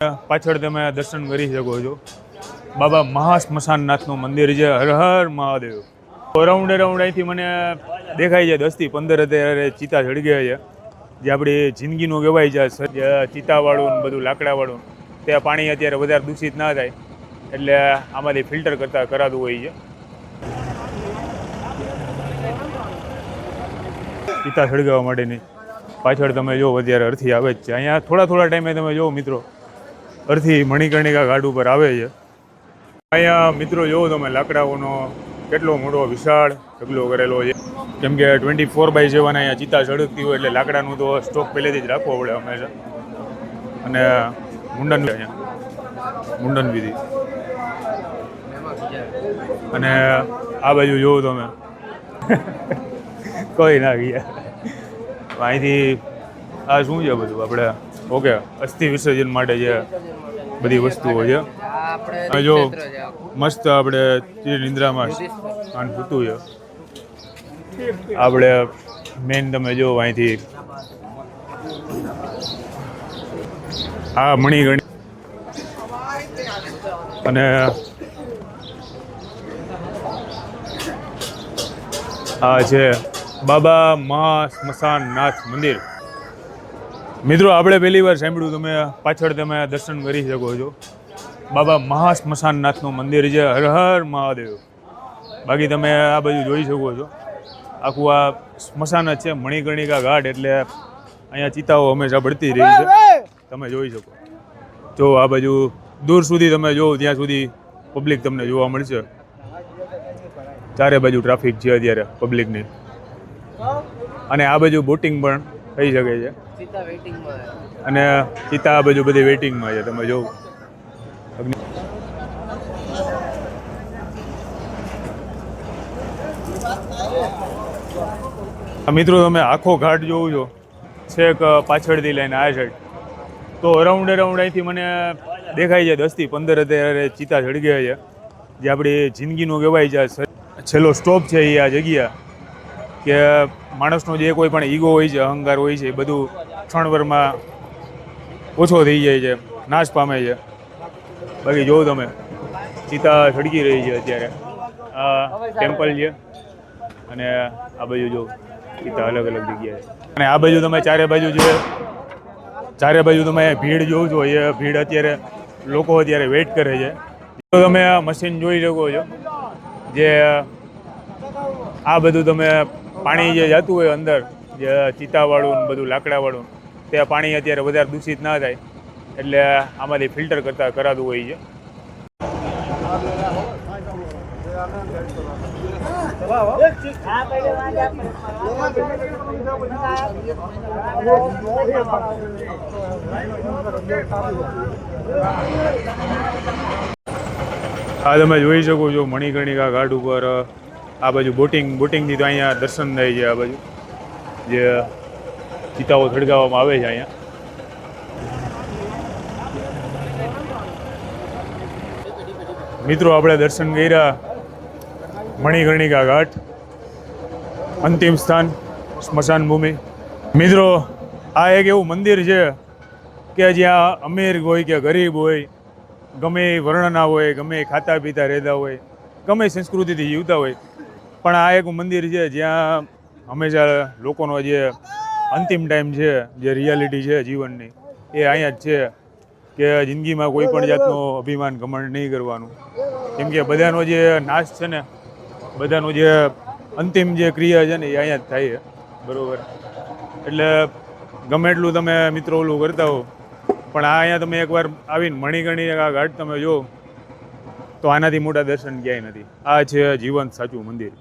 પાછળ તમે દર્શન કરી શકો છો. બાબા મહાશ્મશાનનાથનું મંદિર છે. હર હર મહાદેવ. રાઉન્ડ અહીંથી મને દેખાય છે 10 થી 15 અત્યારે ચિતા સળગ્યા છે. જે આપણી જિંદગીનું કહેવાય છે ચિતાવાળું ને બધું લાકડાવાળું, તે પાણી અત્યારે વધારે દૂષિત ના થાય એટલે આમાંથી ફિલ્ટર કરાતું હોય છે. ચિતા સળગાવવા માટેની પાછળ તમે જો અત્યારે અર્થી આવે જ છે. અહીંયા થોડા ટાઈમે તમે જો મિત્રો અર્થી મણિકર્ણિકા ઘાટ ઉપર આવે છે. અહીંયા મિત્રો જોવો તમે લાકડાઓનો કેટલો મોટો વિશાળ ઢગલો કરેલો છે. કેમ કે 24/7 અહીંયા ચિતા સળગતી હોય એટલે લાકડાનું તો સ્ટોક પહેલેથી જ રાખવો પડે હંમેશા. અને મુંડન વિધિ અને આ બાજુ જોવો તમે કોઈ ના ગયા અહીંથી આ શું છે બધું આપણે ઓકે અસ્થિ વિસર્જન માટે જે બધી વસ્તુઓ છે. જો મસ્ત આપણે નિંદ્રામાં કાન ફૂટું છે. આપણે મેન તમે જો અહીંથી આ મણિગણી અને આ છે બાબા મહાશ્મશાનનાથ મંદિર. મિત્રો આપણે પહેલી વાર સાંભળ્યું, તમે પાછળ તમે દર્શન કરી શકો છો. બાબા મહાશ્મશાનનાથનું મંદિર છે. હર હર મહાદેવ. બાકી તમે આ બાજુ જોઈ શકો છો આખું આ સ્મશાન જ છે. મણિકર્ણિકા ઘાટ એટલે અહીંયા ચિતાઓ હંમેશા બળતી રહી છે. તમે જોઈ શકો જો આ બાજુ દૂર સુધી તમે જો ત્યાં સુધી પબ્લિક તમને જોવા મળશે. ચારે બાજુ ટ્રાફિક છે અત્યારે પબ્લિકની. અને આ બાજુ બોટિંગ પણ થઈ શકે છે. અને ચિતા આ બાજુ બધી વેઇટિંગમાં છે. તમે જોવો મિત્રો તમે આખો ઘાટ જોવો છો છેક પાછળથી લઈને આ સાઈડ, તો અરાઉન્ડ અહીંથી મને દેખાય છે 10 થી 15 અત્યારે ચિતા સળગ્યા છે. જે આપણી જિંદગીનું કહેવાય છે છેલ્લો સ્ટોપ છે એ આ જગ્યા. કે માણસનો જે કોઈ પણ ઈગો હોય છે, અહંકાર હોય છે, એ બધું ક્ષણભરમાં ઓછો થઈ જાય છે, નાશ પામે છે. બાકી જોવો તમે ચિતા સળગી રહી છે અત્યારે. આ ટેમ્પલ છે અને આ બાજુ જો ચિતા અલગ જગ્યાએ. અને આ બાજુ તમે ચારે બાજુ તમે ભીડ જોવો છો. એ ભીડ અત્યારે લોકો અત્યારે વેઇટ કરે છે. તમે આ મશીન જોઈ શકો છો જે આ બધું તમે પાણી જે જતું હોય અંદર જે ચિતાવાળું ને બધું લાકડાવાળું, તે પાણી અત્યારે વધારે દૂષિત ના થાય એટલે આમાંથી ફિલ્ટર કરાતું હોય છે. આ તમે જોઈ શકો છો મણિકર્ણિકા ઘાટ ઉપર આ બાજુ બોટિંગથી તો અહીંયા દર્શન થાય છે. આ બાજુ જે ચિતાઓ સળગાવવામાં આવે છે અહીંયા. મિત્રો આપણે દર્શન કર્યા મણિકર્ણિકા ઘાટ, અંતિમ સ્થાન સ્મશાન ભૂમિ. મિત્રો આ એક એવું મંદિર છે કે જ્યાં અમીર હોય કે ગરીબ હોય, ગમે વર્ણના હોય, ગમે ખાતા પીતા રહેતા હોય, ગમે સંસ્કૃતિથી જીવતા હોય, પણ આ એક મંદિર છે જ્યાં હંમેશા લોકોનો જે અંતિમ ટાઈમ છે, જે રિયાલિટી છે જીવનની, એ અહીંયા જ છે. કે જિંદગીમાં કોઈ પણ જાતનું અભિમાન ઘમંડ નહીં કરવાનું. કેમ કે બધાનો જે નાશ છે ને, બધાનું જે અંતિમ જે ક્રિયા છે ને એ અહીંયા જ થાય છે. બરાબર? એટલે ગમે એટલું તમે મિત્રો ઓલું કરતા હો, પણ આ અહીંયા તમે એકવાર આવીને મણિકર્ણિકા ઘાટ તમે જો તો આનાથી મોટા દર્શન ક્યાંય નથી. આ છે જીવંત સાચું મંદિર.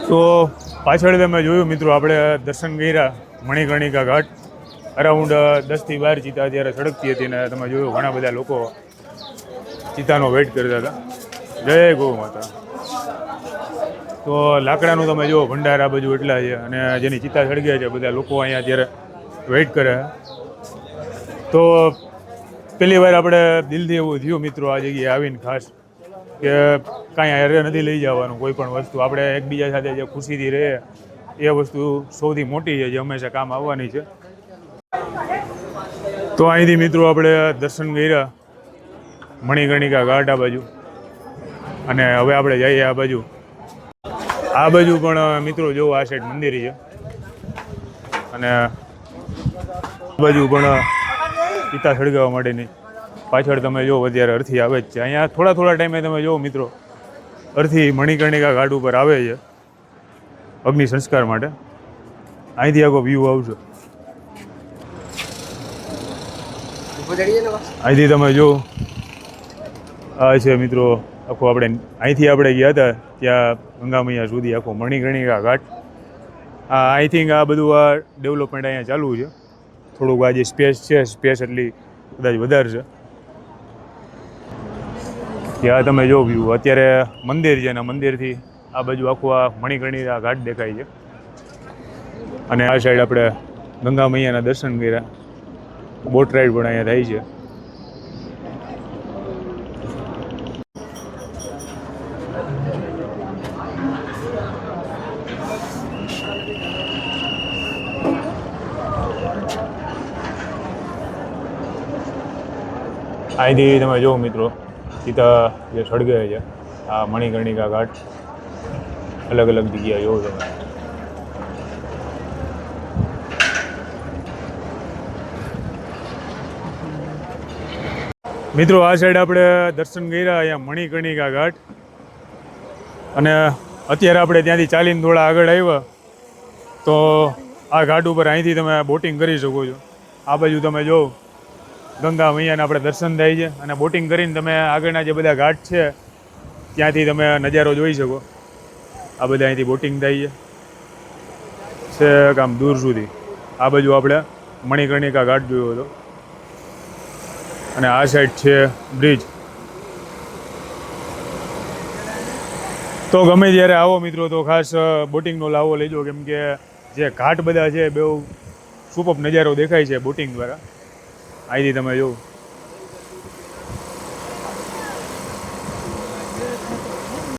તો પાછળ તમે જોયું મિત્રો આપણે દર્શન કર્યા મણિકર્ણિકા ઘાટ. અરાઉન્ડ 10 થી 12 ચિતા અત્યારે સળગતી હતી ને તમે જોયું ઘણા બધા લોકો ચિતાનો વેઇટ કરતા હતા. જય ગૌ માતા. તો લાકડાનું તમે જુઓ ભંડાર આ બાજુ એટલા છે અને જેની ચિતા સળગ્યા છે બધા લોકો અહીંયા અત્યારે વેઇટ કરે. તો પહેલી વાર આપણે દિલથી એવું થયું મિત્રો આ જગ્યાએ આવીને ખાસ કે કાંઈ હારે નથી લઈ જવાનું કોઈ પણ વસ્તુ. આપણે એકબીજા સાથે જે ખુશીથી રહે એ વસ્તુ સૌથી મોટી છે જે હંમેશા કામ આવવાની છે. તો અહીંથી મિત્રો આપણે દર્શન કર્યા મણિકર્ણિકા ઘાટ આ બાજુ, અને હવે આપણે જઈએ આ બાજુ. આ બાજુ પણ મિત્રો જો આ સાઈડ મંદિર છે, અને આ બાજુ પણ પિતા સળગાવવા માટેની પાછળ તમે જો અત્યારે અર્થી આવે જ છે. અહીંયા થોડા થોડા ટાઈમે તમે જો મિત્રો અર્થી મણિકર્ણિકા ઘાટ ઉપર આવે છે અગ્નિ સંસ્કાર માટે. અહીંથી આખો વ્યૂ આવશે. અહીંથી તમે જો આ છે મિત્રો આખું આપણે અહીંથી આપણે ગયા હતા ત્યાં ગંગા મૈયા સુધી આખો મણિકર્ણિકા ઘાટ. આઈ થિંક આ બધું આ ડેવલપમેન્ટ અહીંયા ચાલુ છે. થોડુંક આ જે સ્પેસ છે સ્પેસ એટલી કદાચ વધારે છે. ત્યાં તમે જો વ્યૂ અત્યારે મંદિર છે ને મંદિરથી આ બાજુ આખું આ મણિકર્ણિકા ઘાટ દેખાય છે. અને આ સાઈડ આપણે ગંગા મૈયાના દર્શન કર્યા. બોટ રાઈડ પણ અહીંયા થાય છે. અહીંથી તમે જુઓ મિત્રો સીતા જે સળગે છે આ મણિકર્ણિકા ઘાટ અલગ અલગ જગ્યાએ જોવો તમે. મિત્રો આ સાઈડ આપણે દર્શન કર્યા અહીંયા મણિકર્ણિકા ઘાટ, અને અત્યારે આપણે ત્યાંથી ચાલીને થોડા આગળ આવ્યા તો આ ઘાટ ઉપર અહીંથી તમે બોટિંગ કરી શકો છો. આ બાજુ તમે જો ગંગા મૈયાના આપણે દર્શન થાય છે, અને બોટિંગ કરીને તમે આગળના જે બધા ઘાટ છે ત્યાંથી તમે નજારો જોઈ શકો. આ બધા અહીંથી બોટિંગ થાય છે આમ દૂર સુધી. આ બાજુ આપણે મણિકર્ણિકા ઘાટ જોયો હતો, અને આ સાઈડ છે બ્રિજ. તો ગમે ત્યારે આવો મિત્રો તો ખાસ બોટિંગનો લાવો લેજો, કેમ કે જે ઘાટ બધા છે બહુ સુપર નજારો દેખાય છે બોટિંગ દ્વારા. અહીંથી તમે જોવો